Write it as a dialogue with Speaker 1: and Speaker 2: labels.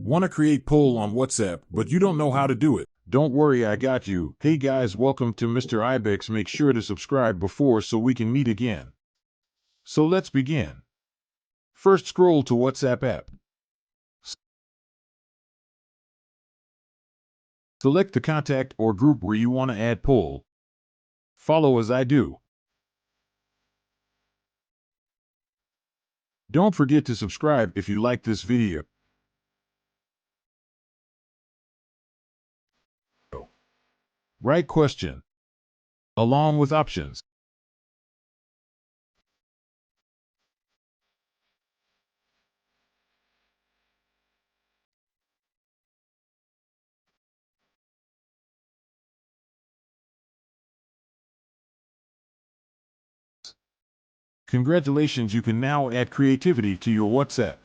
Speaker 1: Want to create poll on WhatsApp, but you don't know how to do it? Don't worry, I got you. Hey guys, welcome to Mr. Ibex. Make sure to subscribe before so we can meet again. So let's begin. First, scroll to WhatsApp app. Select the contact or group where you want to add poll. Follow as I do. Don't forget to subscribe if you like this video. Write question along with options. Congratulations, you can now add creativity to your WhatsApp.